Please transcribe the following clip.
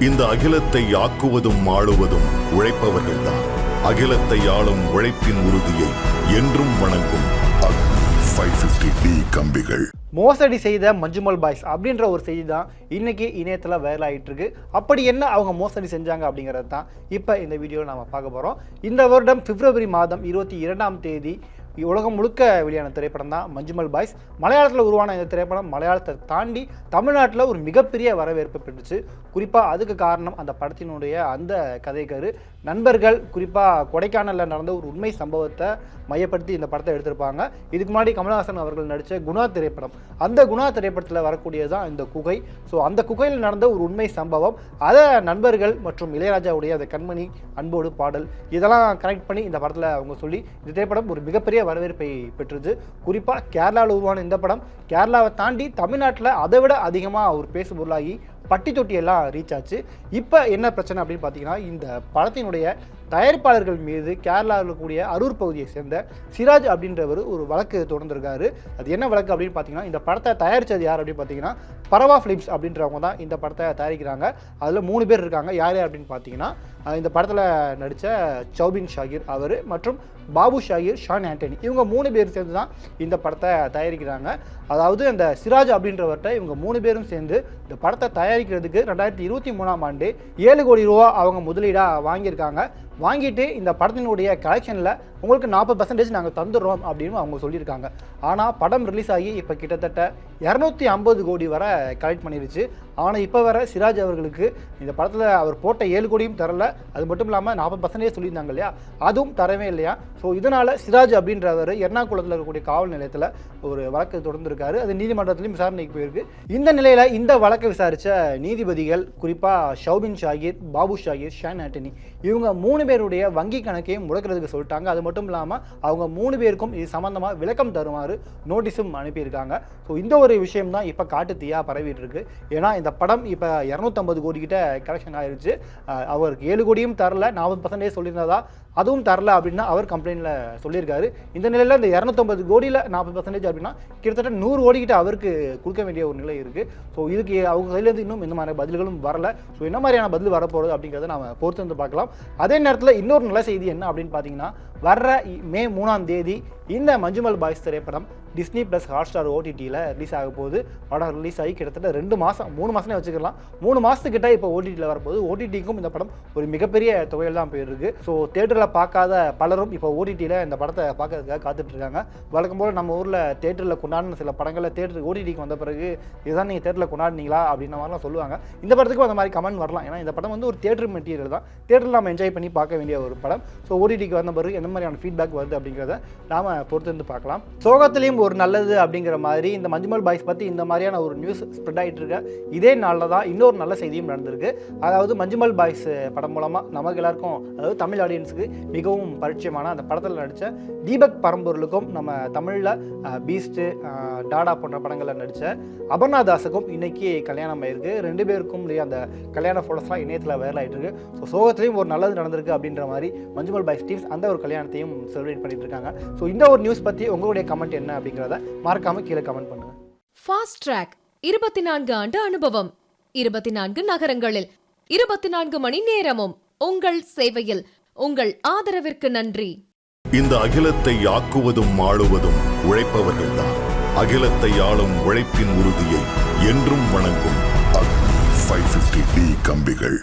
இந்த அகிலத்தை ஆக்குவதும் ஆளுவதும் உழைப்பவர்கள்தான். அகிலத்தை ஆளும் உழைப்பின் உறுதியை என்றும் வணங்கும் 550D கம்பிகள். மோசடி செய்த மஞ்சுமல் பாய்ஸ் அப்படின்ற ஒரு செய்தி தான் இன்னைக்கு இணையத்தில் வைரல் ஆகிட்டு இருக்கு. அப்படி என்ன அவங்க மோசடி செஞ்சாங்க அப்படிங்கிறது தான் இப்போ இந்த வீடியோவில் நம்ம பார்க்க போகிறோம். இந்த வருடம் பிப்ரவரி மாதம் 22ஆம் தேதி உலகம் முழுக்க வெளியான திரைப்படம் தான் மஞ்சுமல் பாய்ஸ். மலையாளத்தில் உருவான இந்த திரைப்படம் மலையாளத்தை தாண்டி தமிழ்நாட்டில் ஒரு மிகப்பெரிய வரவேற்பு பெற்றுச்சு. குறிப்பாக அதுக்கு காரணம் அந்த படத்தினுடைய அந்த கதைக்கரு. நண்பர்கள் குறிப்பாக கொடைக்கானலில் நடந்த ஒரு உண்மை சம்பவத்தை மையப்படுத்தி இந்த படத்தை எடுத்திருப்பாங்க. இதுக்கு முன்னாடி கமல்ஹாசன் அவர்கள் நடித்த குணா திரைப்படம், அந்த குணா திரைப்படத்தில் வரக்கூடியதான் இந்த குகை. ஸோ அந்த குகையில் நடந்த ஒரு உண்மை சம்பவம், அதை நண்பர்கள் மற்றும் இளையராஜாவுடைய அந்த கண்மணி அன்போடு பாடல் இதெல்லாம் கனெக்ட் பண்ணி இந்த படத்தில் அவங்க சொல்லி இந்த திரைப்படம் ஒரு மிகப்பெரிய வரவேற்பை பெற்றது. குறிப்பாக கேரளாவில் உருவான இந்த படம் கேரளாவை தாண்டி தமிழ்நாட்டில் அதை விட அதிகமாக ஒரு பேசு பொருளாகி பட்டி தொட்டியெல்லாம் ரீச் ஆச்சு. இப்போ என்ன பிரச்சனை அப்படின்னு பார்த்தீங்கன்னா, இந்த படத்தினுடைய தயாரிப்பாளர்கள் மீது கேரளாவில் இருக்கக்கூடிய அரூர் பகுதியை சேர்ந்த சிராஜ் அப்படின்றவர் ஒரு வழக்கு தொடர்ந்துருக்காரு. அது என்ன வழக்கு அப்படின்னு பார்த்தீங்கன்னா, இந்த படத்தை தயாரித்தது யார் அப்படின்னு பார்த்தீங்கன்னா பரவா ஃபிலிம்ஸ் அப்படின்றவங்க தான் இந்த படத்தை தயாரிக்கிறாங்க. அதில் 3 பேர் இருக்காங்க. யார் யார் அப்படின்னு பார்த்தீங்கன்னா, இந்த படத்தில் நடித்த சௌபின் ஷாகிர் அவர் மற்றும் பாபு ஷாகிர், ஷான் ஆண்டனி, இவங்க 3 பேர் சேர்ந்து தான் இந்த படத்தை தயாரிக்கிறாங்க. அதாவது அந்த சிராஜ் அப்படின்றவர்கிட்ட இவங்க 3 பேரும் சேர்ந்து இந்த படத்தை தயாரிக்கிறதுக்கு 2023ஆம் ஆண்டு 7 கோடி ரூபா அவங்க முதலீடாக வாங்கியிருக்காங்க. வாங்கிட்டு இந்த படத்தினுடைய கலெக்ஷனில் உங்களுக்கு 40% நாங்கள் தந்துடுறோம் அப்படின்னு அவங்க சொல்லியிருக்காங்க. ஆனால் படம் ரிலீஸ் ஆகி இப்போ கிட்டத்தட்ட 250 கோடி வரை கலெக்ட் பண்ணிருச்சு. ஆனால் இப்போ வர சிராஜ் அவர்களுக்கு இந்த படத்தில் அவர் போட்ட 7 கோடியும் தரல. அது மட்டும் இல்லாமல் 40% சொல்லியிருந்தாங்க இல்லையா, அதுவும் தரவே இல்லையா. ஸோ இதனால் சிராஜ் அப்படின்றவர் எர்ணாகுளத்தில் இருக்கக்கூடிய காவல் நிலையத்தில் ஒரு வழக்கு தொடர்ந்துருக்காரு. அது நீதிமன்றத்திலையும் விசாரணைக்கு போயிருக்கு. இந்த நிலையில் இந்த வழக்கை விசாரித்த நீதிபதிகள் குறிப்பாக ஷௌபின் ஷாகிர், பாபு ஷாகிர், ஷான் ஆண்டனி இவங்க 3 பேருடைய வங்கி கணக்கையும் முடக்கிறதுக்கு சொல்லிட்டாங்க. அது மட்டும் இல்லாமல் அவங்க 3 பேருக்கும் இது சம்பந்தமாக விளக்கம் தருமாறு நோட்டீஸும் அனுப்பியிருக்காங்க. ஸோ இந்த ஒரு விஷயம் தான் இப்போ காட்டு தீயாக பரவிட்டு இருக்கு. ஏன்னா இந்த படம் இப்போ 250 கோடி கிட்ட கலெக்ஷன் ஆயிடுச்சு. அவருக்கு 7 கோடியும் தரல, 40% சொல்லியிருந்ததா அதுவும் தரல அப்படின்னா அவர் கம்ப்ளைண்ட்டில் சொல்லியிருக்காரு. இந்த நிலையில் இந்த 250 கோடியில் 40% அப்படின்னா கிட்டத்தட்ட 100 கோடி கிட்ட அவருக்கு கொடுக்க வேண்டிய ஒரு நிலை இருக்குது. ஸோ இதுக்கு அவங்க கையிலேருந்து இன்னும் இந்த மாதிரி பதில்களும் வரல. ஸோ என்ன மாதிரியான பதில் வரப்போகிறது அப்படிங்கிறத நம்ம பொறுத்து வந்து பார்க்கலாம். அதே நேரத்தில் இன்னொரு நல்ல செய்தி என்ன அப்படின்னு பார்த்தீங்கன்னா, வர்ற மே 3ஆம் தேதி இந்த மஞ்சுமல் பாய்ஸ் திரைப்படம் டிஸ்னி ப்ளஸ் ஹாட்ஸ்டார் ஓடிடியில் ரிலீஸ் ஆக போகுது. படம் ரிலீஸ் ஆகி கிட்டத்தட்ட 2 மாதம் 3 மாதமே வச்சுக்கலாம், 3 மாதத்துக்கிட்ட இப்போ ஓடிடியில் வரப்போகுது. ஓடிடிக்கும் இந்த படம் ஒரு மிகப்பெரிய தொகையில் தான் போயிருக்கு. ஸோ தேட்டரில் பார்க்காத பலரும் இப்போ ஓடிடியில் இந்த படத்தை பார்க்கறதுக்காக காத்துட்டு இருக்காங்க. வழக்கம் போல் நம்ம ஊரில் தேட்டரில் கொண்டாடின சில படங்களில் தேட்டருக்கு ஓடிடிக்கு வந்த பிறகு இதுதான் நீங்கள் தேட்டரில் கொண்டாடினீங்களா அப்படின்ற மாதிரிலாம் சொல்லுவாங்க. இந்த படத்துக்கும் அந்த மாதிரி கமெண்ட் வரலாம். ஏன்னா இந்த படம் வந்து ஒரு தேட்டர் மெட்டீரியல் தான், தேட்டரில் நம்ம என்ஜாய் பண்ணி பார்க்க வேண்டிய ஒரு படம். ஸோ ஓடிடிக்கு வந்த பிறகு எந்த மாதிரியான ஃபீட்பேக் வருது அப்படிங்கிறத நாம் பொறுத்து வந்து பார்க்கலாம். சோகத்திலையும் ஒரு நல்லது அப்படிங்கிற மாதிரி இந்த மஞ்சுமல் பாய்ஸ் பற்றி இந்த மாதிரியான ஒரு நியூஸ் ஸ்ப்ரெட் ஆகிட்டு இருக்க இதே நாளில் தான் இன்னொரு நல்ல செய்தியும் நடந்திருக்கு. அதாவது மஞ்சுமல் பாய்ஸ் படம் மூலமாக நமக்கு எல்லாருக்கும், அதாவது தமிழ் ஆடியன்ஸுக்கு மிகவும் பரிச்சயமான அந்த படத்தில் நடித்த தீபக் பரம்பொருளுக்கும் நம்ம தமிழில் பீஸ்ட்டு, டாடா போன்ற படங்களில் நடித்த அபர்ணா தாஸுக்கும் இன்னைக்கு கல்யாணம் ஆயிருக்கு. 2 பேருக்கும் அந்த கல்யாண ஃபோட்டோஸ்லாம் இணையத்தில் வைரல் ஆகிட்டு இருக்கு. ஸோ சோகத்திலையும் ஒரு நல்லது நடந்திருக்கு அப்படின்ற மாதிரி மஞ்சுமல் பாய்ஸ் டீம்ஸ் அந்த ஒரு கல்யாணத்தையும் செலிப்ரேட் பண்ணிட்டு இருக்காங்க. ஸோ இந்த ஒரு நியூஸ் பற்றி உங்களுடைய கமெண்ட் என்ன அப்படிங்கிறத மறக்காம கீழே கமெண்ட் பண்ணுங்க. ஃபாஸ்ட் ட்ராக் 24 ஆண்டு அனுபவம், 24 நகரங்களில் 24 மணி நேரமும் உங்கள் சேவையில். உங்கள் ஆதரவிற்கு நன்றி. இந்த அகிலத்தை ஆக்குவதும் ஆளுவதும் உழைப்பவர்கள்தான். அகிலத்தை ஆளும் உழைப்பின் உறுதியை என்றும் வணங்கும் 550D கம்பிகள்.